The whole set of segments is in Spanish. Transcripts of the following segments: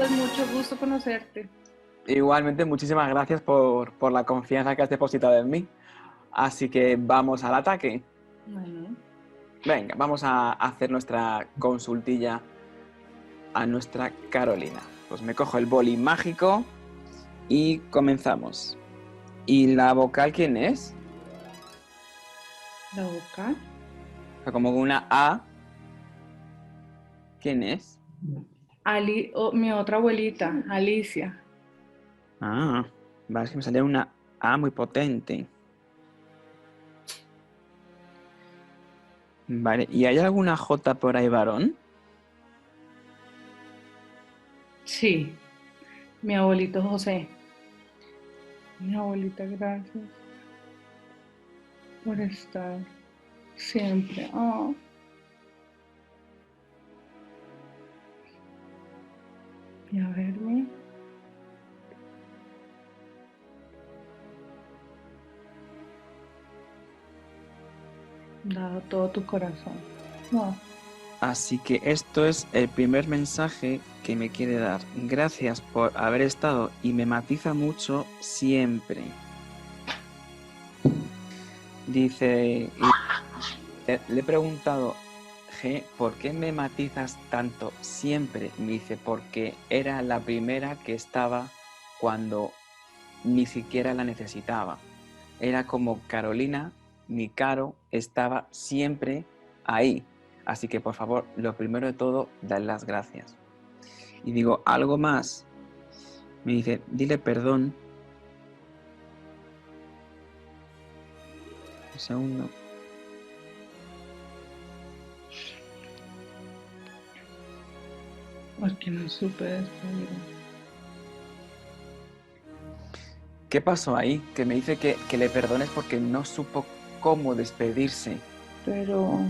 Pues mucho gusto conocerte. Igualmente, muchísimas gracias por la confianza que has depositado en mí. Así que vamos al ataque. Bueno, Venga, vamos a hacer nuestra consultilla a nuestra Carolina. Pues me cojo el boli mágico y comenzamos. ¿Y la vocal quién es? la boca. O sea, como una A. ¿Quién es? Mi otra abuelita, Alicia. Ah, vale, es que me salió una A muy potente. Vale, ¿y hay alguna J por ahí, varón? Sí, mi abuelito José. Mi abuelita, gracias por estar siempre. Y a verme. Dado todo tu corazón. No, Así que esto es el primer mensaje que me quiere dar. Gracias por haber estado y me matiza mucho siempre. Dice, le he preguntado, G, ¿por qué me matizas tanto siempre? Me dice, porque era la primera que estaba cuando ni siquiera la necesitaba. Era como Carolina, mi Caro, estaba siempre ahí. Así que por favor, lo primero de todo, dale las gracias. Y digo, algo más. Me dice, dile perdón. Un segundo. porque no supe despedirme. ¿Qué pasó ahí? Que me dice que le perdones porque no supo cómo despedirse. Pero,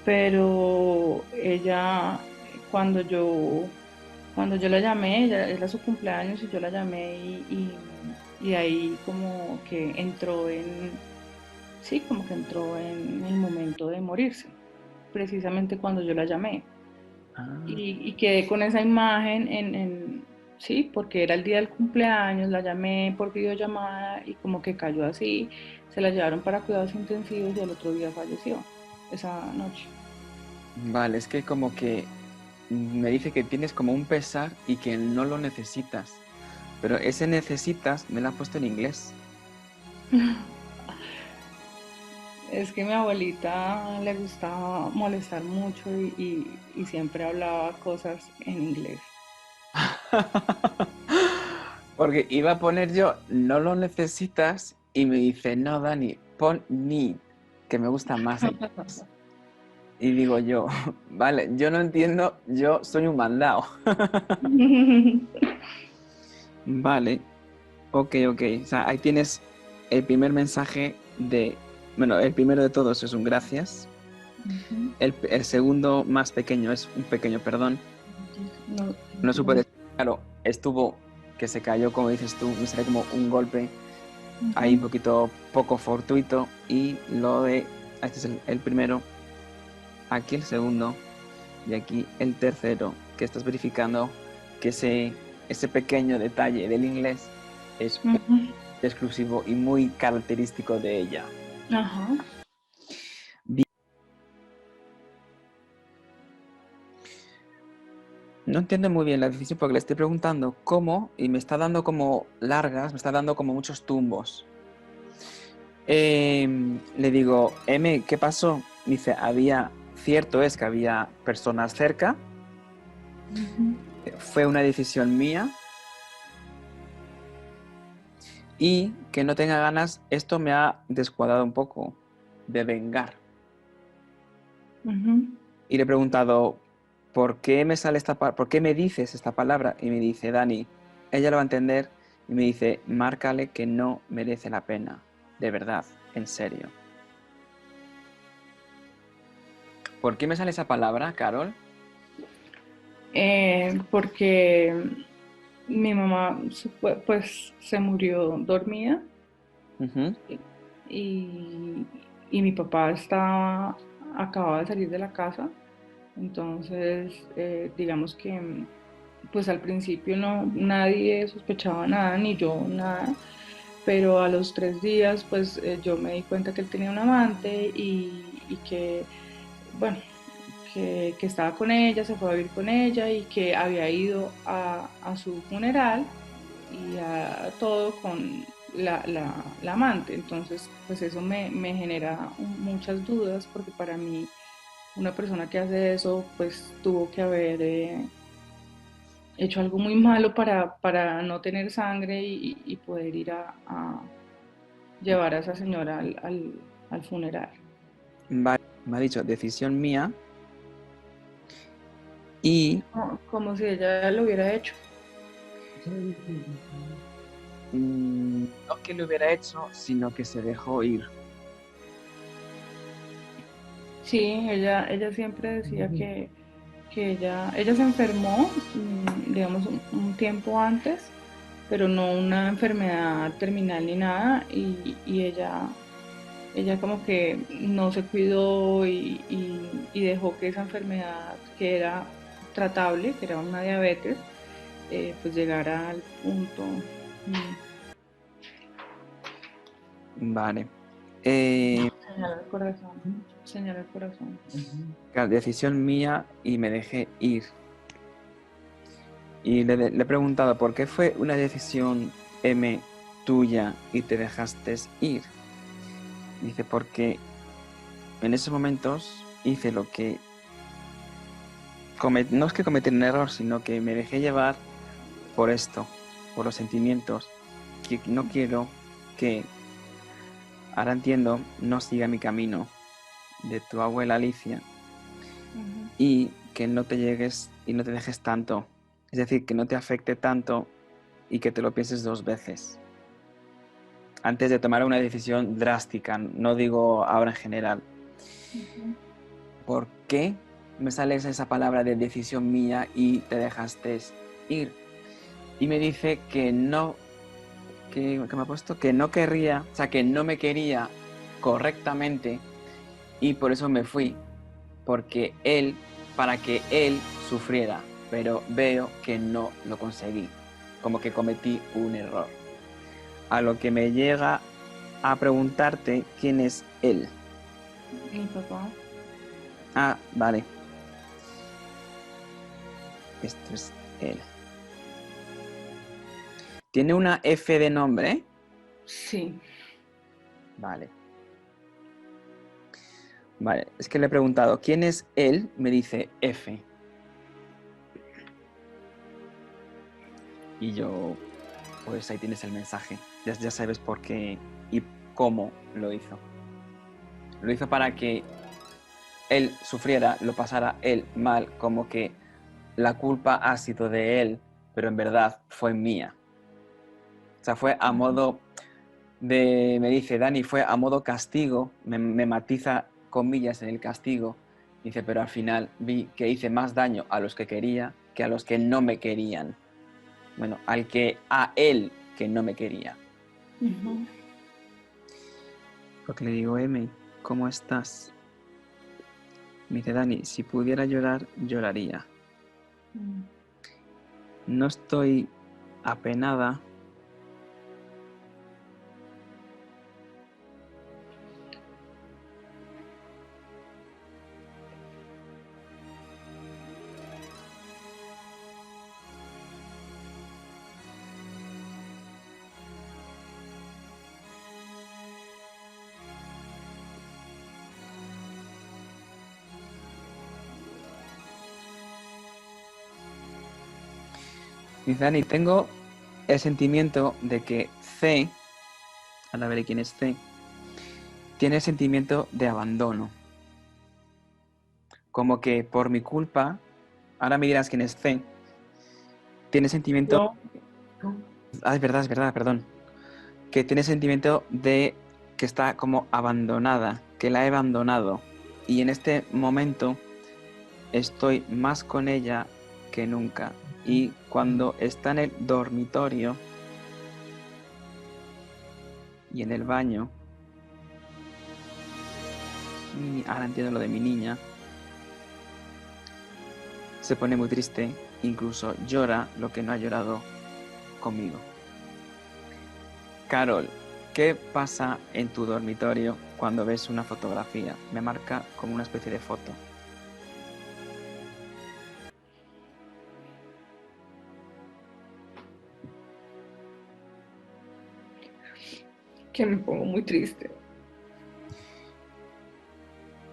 pero ella, cuando yo, cuando yo la llamé, ella, era su cumpleaños y yo la llamé y ahí como que entró sí, como que entró en el momento de morirse, precisamente cuando yo la llamé. Ah, Y quedé con esa imagen sí, porque era el día del cumpleaños, la llamé por videollamada y como que cayó así, se la llevaron para cuidados intensivos y al otro día falleció, esa noche. vale, es que como que me dice que tienes como un pesar y que no lo necesitas. Pero ese necesitas me lo ha puesto en inglés. Es que a mi abuelita le gustaba molestar mucho y siempre hablaba cosas en inglés. Porque iba a poner yo, no lo necesitas, y me dice, no, Dani, pon need, que me gusta más en inglés. Y digo yo, vale, yo no entiendo, yo soy un mandado. Vale, ok. O sea, ahí tienes el primer mensaje de, bueno, el primero de todos es un gracias. Ujú. El segundo más pequeño es un pequeño perdón. No, No supe decir, claro, estuvo que se cayó, como dices tú, me salió como un golpe ahí un ujú. poquito poco fortuito. Y lo de, este es el primero, aquí el segundo y aquí el tercero, que estás verificando que ese pequeño detalle del inglés es Ujú. exclusivo y muy característico de ella. Ajá. No entiendo muy bien la decisión porque le estoy preguntando cómo y me está dando como largas, me está dando como muchos tumbos. Le digo, M, ¿qué pasó? Dice, cierto es que había personas cerca, Ujú. fue una decisión mía y que no tenga ganas, esto me ha descuadrado un poco de vengar. Ujú. Y le he preguntado, ¿por qué me sale por qué me dices esta palabra? Y me dice, Dani, ella lo va a entender y me dice, márcale que no merece la pena, de verdad, en serio. ¿Por qué me sale esa palabra, Carol? Porque mi mamá pues se murió dormida Ujú. y, y mi papá acababa de salir de la casa Entonces, digamos que pues al principio no, nadie sospechaba nada, ni yo nada, pero a los 3 días pues yo me di cuenta que él tenía un amante y que, bueno, que estaba con ella, se fue a vivir con ella y que había ido a su funeral y a todo con la amante. Entonces, pues eso me genera muchas dudas porque para mí una persona que hace eso, pues tuvo que haber hecho algo muy malo para no tener sangre y poder ir a llevar a esa señora al funeral. Vale, me ha dicho decisión mía y Como si ella lo hubiera hecho. no que lo hubiera hecho, sino que se dejó ir. Sí, ella siempre decía que ella se enfermó, digamos, un tiempo antes, pero no una enfermedad terminal ni nada, y ella como que no se cuidó y dejó que esa enfermedad que era tratable, que era una diabetes, pues llegara al punto. Vale. Eh, Señala el corazón, señala el corazón. claro, decisión mía y me dejé ir. Y le he preguntado por qué fue una decisión M tuya y te dejaste ir. Dice, porque en esos momentos hice lo que no es que cometí un error, sino que me dejé llevar por esto, por los sentimientos, que no quiero que, ahora entiendo, no siga mi camino de tu abuela Alicia Ujú. y que no te llegues y no te dejes tanto. Es decir, que no te afecte tanto y que te lo pienses 2 veces antes de tomar una decisión drástica, no digo ahora en general. Ujú. ¿Por qué me sale esa palabra de decisión mía y te dejaste ir? Y me dice que no, que me ha puesto que no querría, o sea, que no me quería correctamente y por eso me fui, porque para que él sufriera, pero veo que no lo conseguí, como que cometí un error. A lo que me llega a preguntarte quién es él. Mi papá. Ah, vale. Esto es él. ¿Tiene una F de nombre? Sí. Vale. Vale, es que le he preguntado, ¿quién es él? Me dice F. Y yo, pues ahí tienes el mensaje. Ya sabes por qué y cómo lo hizo. Lo hizo para que él sufriera, lo pasara él mal, como que la culpa ha sido de él, pero en verdad fue mía. O sea, fue a modo me dice, Dani, fue a modo castigo, me matiza comillas en el castigo. Dice, pero al final vi que hice más daño a los que quería que a los que no me querían. Bueno, a él que no me quería. Ujú. Porque le digo, M, ¿cómo estás? Me dice, Dani, si pudiera llorar, lloraría. Mm. No estoy apenada. Dice, Dani, tengo el sentimiento de que C, ahora veré quién es C, tiene el sentimiento de abandono. Como que por mi culpa, ahora me dirás quién es C, tiene sentimiento, Yo, es verdad, perdón, que tiene sentimiento de que está como abandonada, que la he abandonado. Y en este momento estoy más con ella que nunca. Y cuando está en el dormitorio y en el baño, y ahora entiendo lo de mi niña, se pone muy triste, incluso llora lo que no ha llorado conmigo. Carol, ¿qué pasa en tu dormitorio cuando ves una fotografía? Me marca como una especie de foto. Que me pongo muy triste.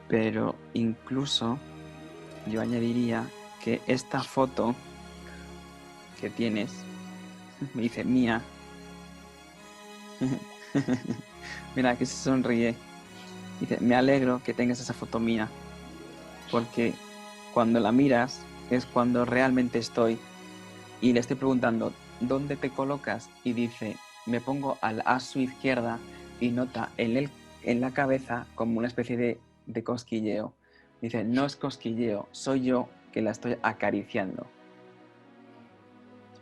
Pero incluso yo añadiría que esta foto que tienes, me dice mía, mira que se sonríe, dice, me alegro que tengas esa foto mía, porque cuando la miras es cuando realmente estoy y le estoy preguntando, ¿dónde te colocas? Y dice, me pongo a su izquierda y nota en la cabeza como una especie de cosquilleo. Dice, no es cosquilleo, soy yo que la estoy acariciando.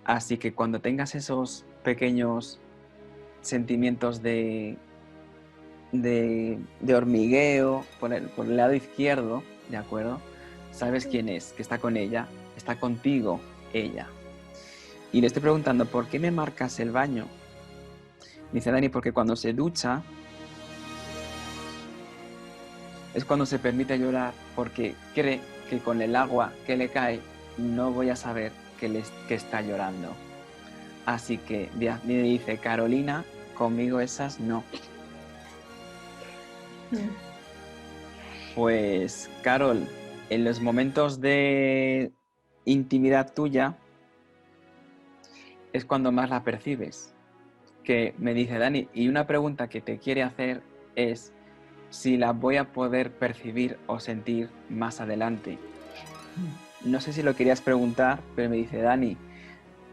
Así que cuando tengas esos pequeños sentimientos de hormigueo por el lado izquierdo, ¿de acuerdo? Sabes quién es, que está con ella, está contigo ella. Y le estoy preguntando, ¿por qué me marcas el baño? Dice Dani, porque cuando se ducha es cuando se permite llorar, porque cree que con el agua que le cae no voy a saber que está llorando. Así que me dice, Carolina, conmigo esas no. Pues, Carol, en los momentos de intimidad tuya es cuando más la percibes. Que me dice Dani, y una pregunta que te quiere hacer es si la voy a poder percibir o sentir más adelante. No sé si lo querías preguntar, pero me dice Dani,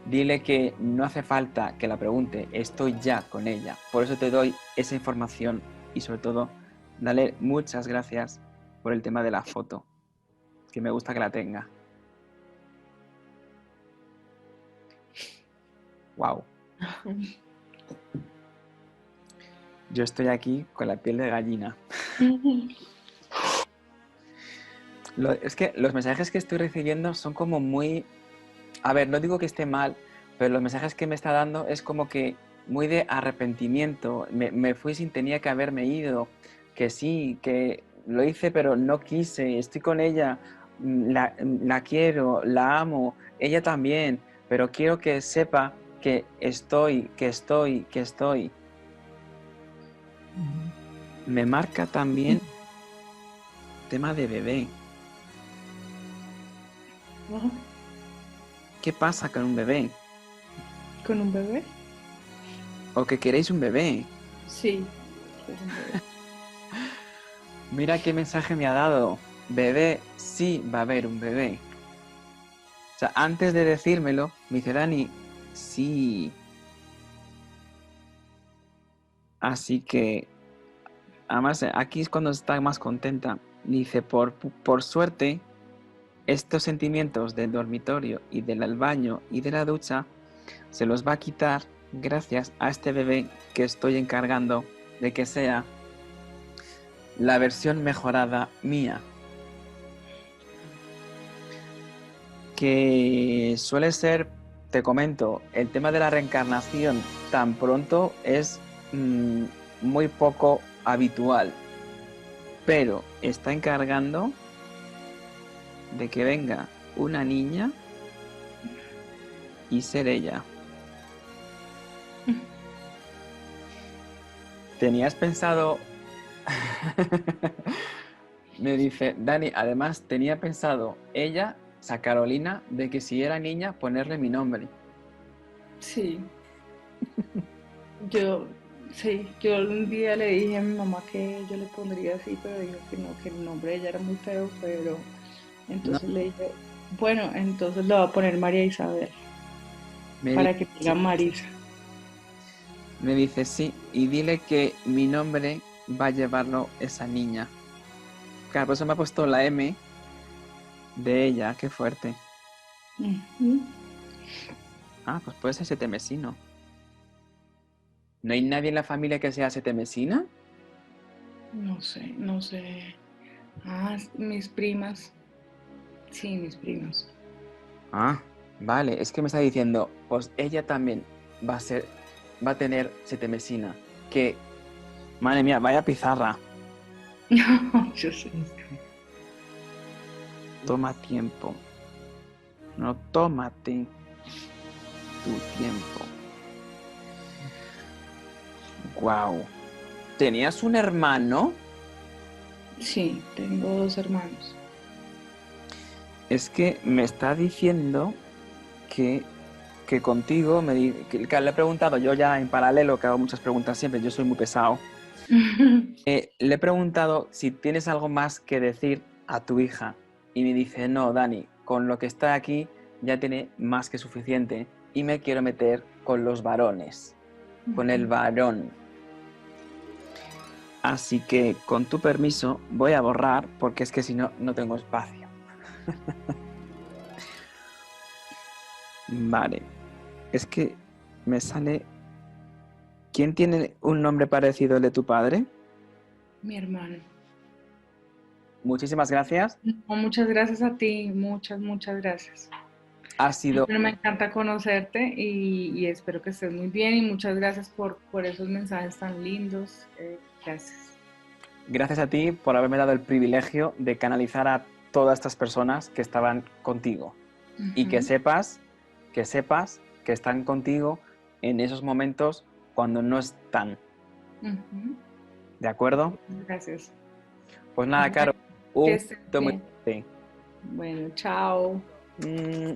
dile que no hace falta que la pregunte, estoy ya con ella. Por eso te doy esa información y sobre todo, dale muchas gracias por el tema de la foto, que me gusta que la tenga. Wow. Yo estoy aquí con la piel de gallina. Es que los mensajes que estoy recibiendo son como muy... A ver, no digo que esté mal, pero los mensajes que me está dando es como que muy de arrepentimiento. Me fui sin tenía que haberme ido. Que sí, que lo hice pero no quise. Estoy con ella, la quiero, la amo, ella también. Pero quiero que sepa que estoy. Me marca también tema de bebé. ¿Qué pasa con un bebé? ¿Con un bebé? ¿O que queréis un bebé? Sí, quiero un bebé. Mira qué mensaje me ha dado. Bebé, sí va a haber un bebé. O sea, antes de decírmelo, me dice Dani, sí. Así que, además, aquí es cuando está más contenta. Dice, por suerte, estos sentimientos del dormitorio y del baño y de la ducha se los va a quitar gracias a este bebé que estoy encargando de que sea la versión mejorada mía. Que suele ser, te comento, el tema de la reencarnación tan pronto es muy poco habitual, pero está encargando de que venga una niña y ser ella. ¿Tenías pensado? Me dice, Dani, además tenía pensado ella, o sea, Carolina, de que si era niña ponerle mi nombre. Sí, yo, yo un día le dije a mi mamá que yo le pondría así, pero dijo que no, que el nombre de ella era muy feo, pero No, entonces le dije, bueno, entonces le voy a poner María Isabel, me dice, para que diga Marisa. me dice sí, y dile que mi nombre va a llevarlo esa niña. Claro, por eso me ha puesto la M de ella, qué fuerte. Ujú. Ah, pues puede ser setemesino. ¿No hay nadie en la familia que sea setemesina? No sé, no sé. Ah, mis primas. Sí, mis primas. Ah, vale, es que me está diciendo, pues ella también va a ser, va a tener sitemesina. Que, madre mía, vaya pizarra. Yo sé. Toma tiempo. No, tómate tu tiempo. Wow. ¿Tenías un hermano? Sí, tengo dos hermanos. Es que me está diciendo que, que contigo, que le he preguntado yo ya en paralelo, que hago muchas preguntas siempre, yo soy muy pesado. Le he preguntado si tienes algo más que decir a tu hija y me dice, no, Dani, con lo que está aquí ya tiene más que suficiente y me quiero meter con los varones, con el varón. Así que con tu permiso voy a borrar porque es que si no, no tengo espacio. Vale, es que me sale... ¿Quién tiene un nombre parecido al de tu padre? Mi hermano. Muchísimas gracias. No, muchas gracias a ti, muchas, muchas gracias. Ha sido Pero me encanta conocerte y espero que estés muy bien y muchas gracias por esos mensajes tan lindos. Gracias. gracias a ti por haberme dado el privilegio de canalizar a todas estas personas que estaban contigo y Ujú, que sepas que están contigo en esos momentos cuando no están. ujú. ¿De acuerdo? Gracias. Pues nada, Caro, Bueno, que un estés besito muy bien. fuerte. Bueno, chao. Mm.